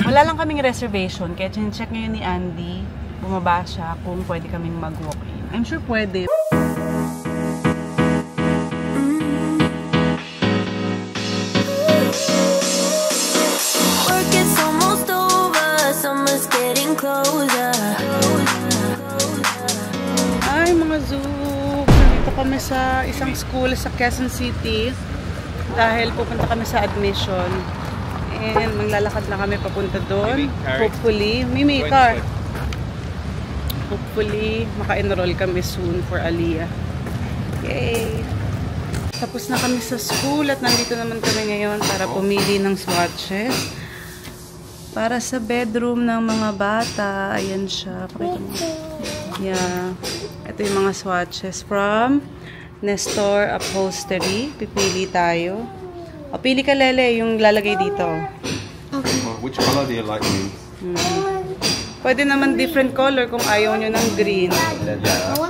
Wala lang kaming reservation, kaya check ngayon ni Andy. Bumaba siya kung pwede kaming mag-walk-in. I'm sure pwede. Ay, mga Zoobs! Nandito kami sa isang school sa Quezon City dahil pupunta kami sa admission. And maglalakad lang kami papunta doon. Hopefully, Mimi, car. Hopefully, maka-enroll kami soon for Aliyah. Yay! Tapos na kami sa school at nandito naman kami ngayon para pumili ng swatches. Para sa bedroom ng mga bata. Ayan siya. Pakita mo. Yeah. Ito yung mga swatches from Nestor Upholstery. Pipili tayo. O, pili ka, Lele, yung lalagay dito. Okay. Which color do you like? Pwede naman different color kung ayaw nyo ng green.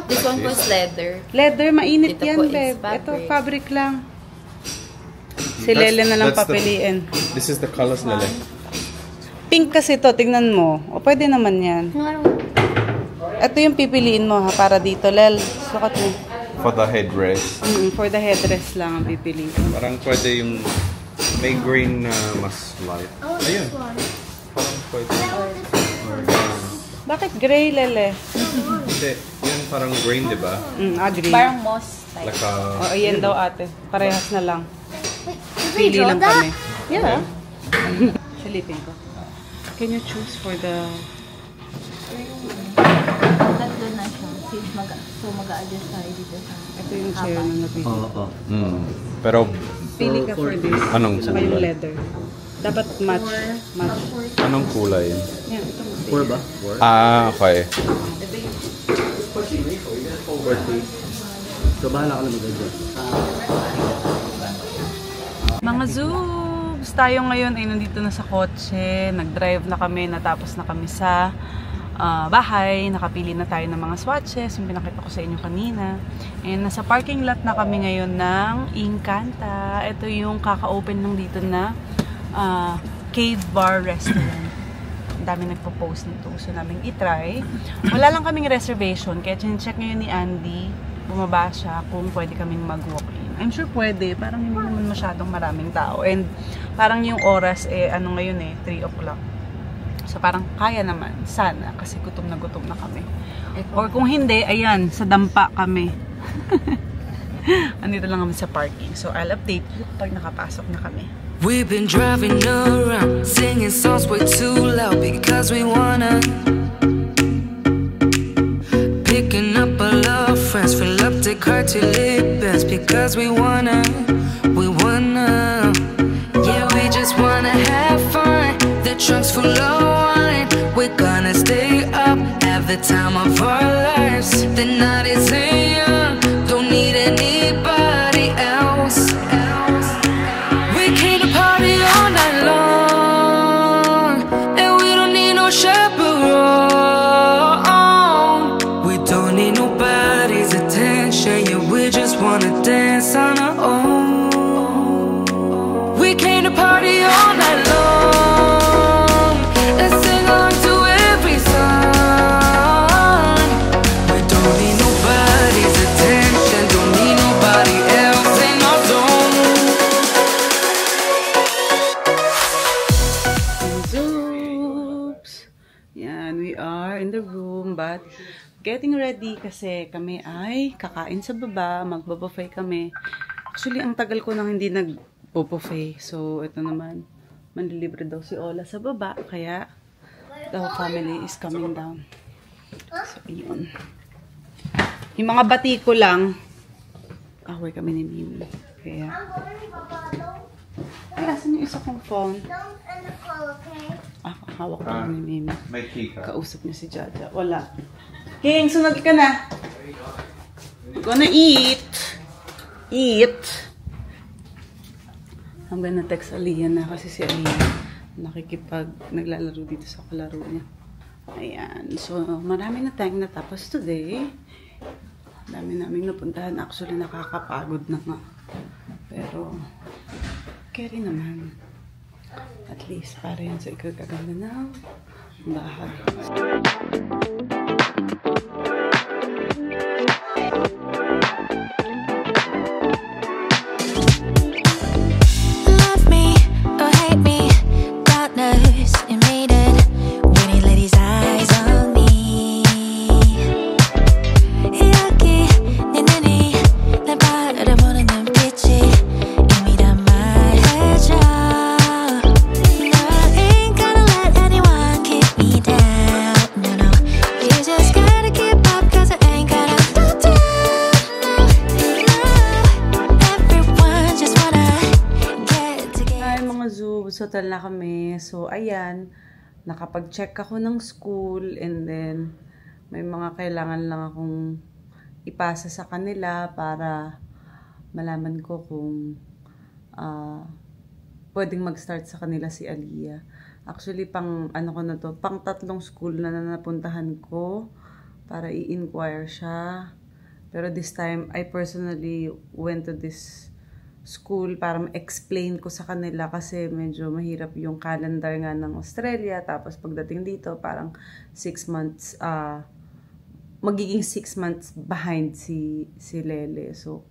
This one was leather. Leather, mainit yan, po babe. is fabric. Ito, fabric lang. Si Lele na lang papiliin. This is the colors, Lele. Pink kasi to, tingnan mo. O, pwede naman yan. Ito yung pipiliin mo, ha, para dito, Lel. Sukat mo. For the headdress. For the headdress lang ang pipiliin. Parang pwede yung may green na mas light. Ayun. Parang pwede. Bakit gray, Lele? Hindi. Yan parang green, di ba? Green. Parang moss type. Like a... O, ayan daw, ate. Parehas na lang. Pili lang kami. Yeah. Silipin ko. Can you choose for the... Tatlo na siya. So mag-a-adjust tayo dito sa... Ito yung chair na napili. Pero... Pili ka for this. Anong Saka yung leather. Dapat match. Match. Anong kulay? Yan, ito mo. 4 ba? 4? Ah, okay. So, bahala ka na mag-adjust. Mga Zoobs! Tayo ngayon ay nandito na sa kotse. Nag-drive na kami. Natapos na kami sa bahay. Nakapili na tayo ng mga swatches. Yung pinakita ko sa inyo kanina. And nasa parking lot na kami ngayon ng Inkanta. Ito yung kaka-open ng dito na Cave Bar Restaurant. Ang dami nagpo-post nito. Gusto namin itry. Wala lang kaming reservation. Kaya check ngayon ni Andy. Bumaba siya kung pwede kaming mag-walk-in. I'm sure pwede. Parang hindi naman masyadong maraming tao. And parang yung oras, ano ngayon 3 o'clock. So parang kaya naman. Sana. Kasi gutom na kami. Or kung hindi, ayan, sa dampa kami. Andito lang kami sa parking. So I'll update you pag nakapasok na kami. We've been driving around, singing songs way too loud because we wanna. Picking up all our friends, fill up the car till it bends because we wanna. Yeah, we just wanna have fun. The trunk's full of wine. We're gonna stay up, have the time of our lives. The night is young, don't need anybody else. We came to party all night long, and we don't need no chaperone. We don't need nobody's attention, yeah, we just wanna dance on our own. We came to party all night long, and sing along to every song. We don't need nobody's attention, don't need nobody else in our zone. Zoops! Yan, we are in the room but getting ready kasi kami ay kakain sa baba, magbo-buffet kami. Actually, ang tagal ko nang hindi nag-buffet. So, ito naman, manlilibre daw si Ola sa baba, kaya the whole family is coming down. So, yun. Yung mga bati ko lang, away kami ni Mimi. Kaya, ay, asan yung isa kong phone? Hawak ko ni Mimi. May key ka. Kausap niya si Jaja. Wala. King, sunod ka na. Gonna eat. Eat. I'm gonna text Aliyah na kasi si Aliyah naglalaro dito sa kalaro niya. Ayan. So, marami na tayong natapos today. Dami namin napuntahan. Actually, nakakapagod na nga. Pero, carry naman. At least, para yun sa ikagaganda ng bahay. Love me or hate me, God knows you made it when he let his eyes on me. 여기 네 눈이 날 바라보는 눈빛이 이미 다 말해줘. No, I ain't gonna let anyone keep me down. No, no, you just gotta keep up 'cause I ain't gonna go down. No, everyone just wanna get together. Hi mga Zoobs, hotel na kami. So ayan, nakapag-check ako ng school and then may mga kailangan lang akong ipasa sa kanila para malaman ko kung pwedeng mag-start sa kanila si Aliyah. Actually, pang 3 school na napuntahan ko para i-inquire siya. Pero this time, I personally went to this school para ma-explain ko sa kanila kasi medyo mahirap yung calendar nga ng Australia. Tapos pagdating dito, parang 6 months, magiging 6 months behind si Lele. So,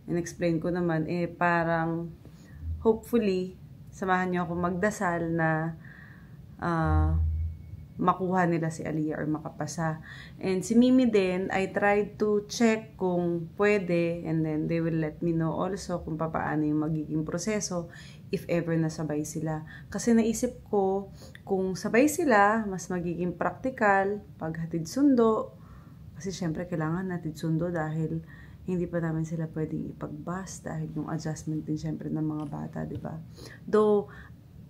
in-explain ko naman, parang hopefully, samahan niyo ako magdasal na makuha nila si Aliyah or makapasa. And si Mimi din, I tried to check kung pwede and then they will let me know also kung paano yung magiging proseso if ever nasabay sila. Kasi naisip ko, kung sabay sila, mas magiging practical pag hatid sundo. Kasi syempre kailangan hatid sundo dahil hindi pa namin sila pwedeng ipag-bus dahil yung adjustment din syempre ng mga bata, di ba? Though,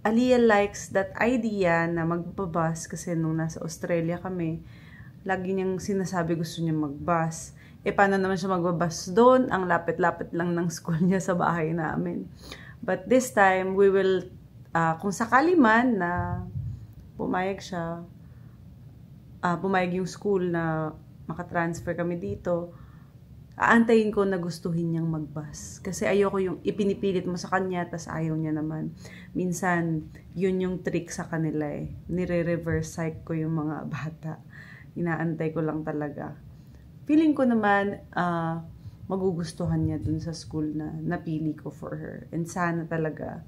Aliyah likes that idea na magbabas kasi nung nasa Australia kami, lagi niyang sinasabi gusto niya magbus. Paano naman siya magbabas doon? Ang lapit-lapit lang ng school niya sa bahay namin. But this time, we will, kung sakali man na pumayag siya, pumayag yung school na makatransfer kami dito, aantayin ko na gustuhin niyang magbus. Kasi ayoko yung ipinipilit mo sa kanya, tas ayaw niya naman. Minsan, yun yung trick sa kanila Nire-reverse psych ko yung mga bata. Inaantay ko lang talaga. Feeling ko naman, magugustuhan niya dun sa school na napili ko for her. And sana talaga,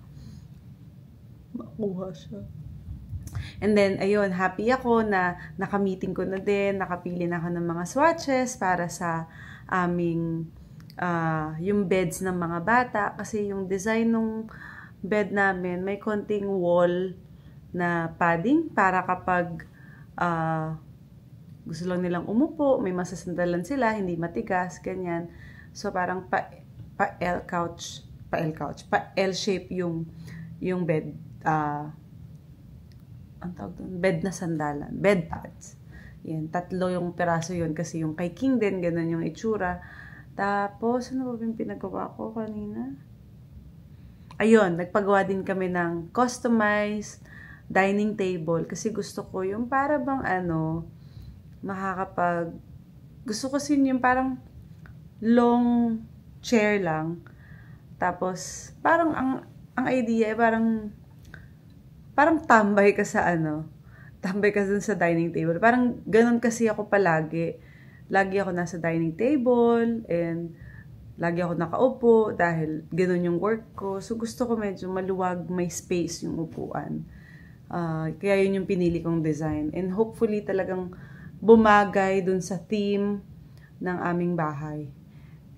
makuha siya. And then, ayun, happy ako na nakamiting ko na din, nakapili na ako ng mga swatches para sa aming yung beds ng mga bata kasi yung design ng bed namin may konting wall na padding para kapag gusto lang nilang umupo, may masasandalan sila, hindi matigas, ganyan. So parang L-shape yung bed, ang tawag doon, bed na sandalan, bed pads. Yan, 3 yung peraso yun kasi yung kay King din, ganun yung itsura. Tapos, ano ba yung pinagawa ko kanina? Ayun, nagpagawa din kami ng customized dining table kasi gusto ko yung para bang gusto ko yung parang long chair lang. Tapos, parang ang idea parang tambay ka sa tambay ka dun sa dining table. Parang ganun kasi ako palagi. Lagi ako nasa dining table and lagi ako nakaupo dahil ganun yung work ko. So gusto ko medyo maluwag, may space yung upuan. Kaya yun yung pinili kong design. And hopefully talagang bumagay dun sa theme ng aming bahay.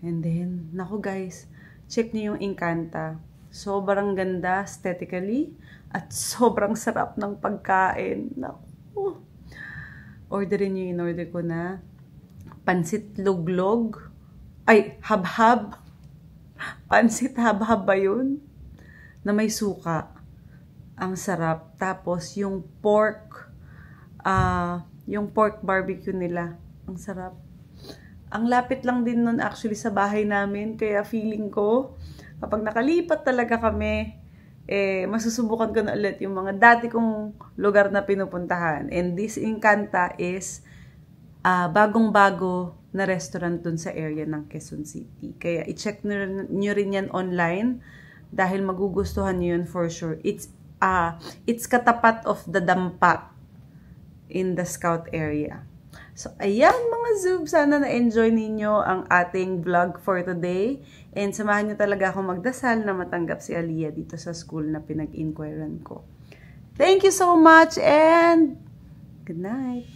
And then, naku guys, check niyo yung Encanto. Sobrang ganda aesthetically at sobrang sarap ng pagkain. Naku. Orderin nyo, in-order ko na pansit luglog. Ay, habhab. Pansit habhab ba yun? Na may suka. Ang sarap. Tapos yung pork barbecue nila. Ang sarap. Ang lapit lang din nun actually sa bahay namin. Kaya feeling ko, kapag nakalipat talaga kami, masusubukan ko na ulit yung mga dati kong lugar na pinupuntahan. And this Encanto is bagong-bago na restaurant dun sa area ng Quezon City. Kaya i-check nyo rin yan online dahil magugustuhan nyo yun for sure. It's it's katapat of the Dampak in the Scout area. So, ayan mga Zoob, sana na-enjoy ninyo ang ating vlog for today. And samahan nyo talaga ako magdasal na matanggap si Aliyah dito sa school na pinag-inquiran ko. Thank you so much and good night!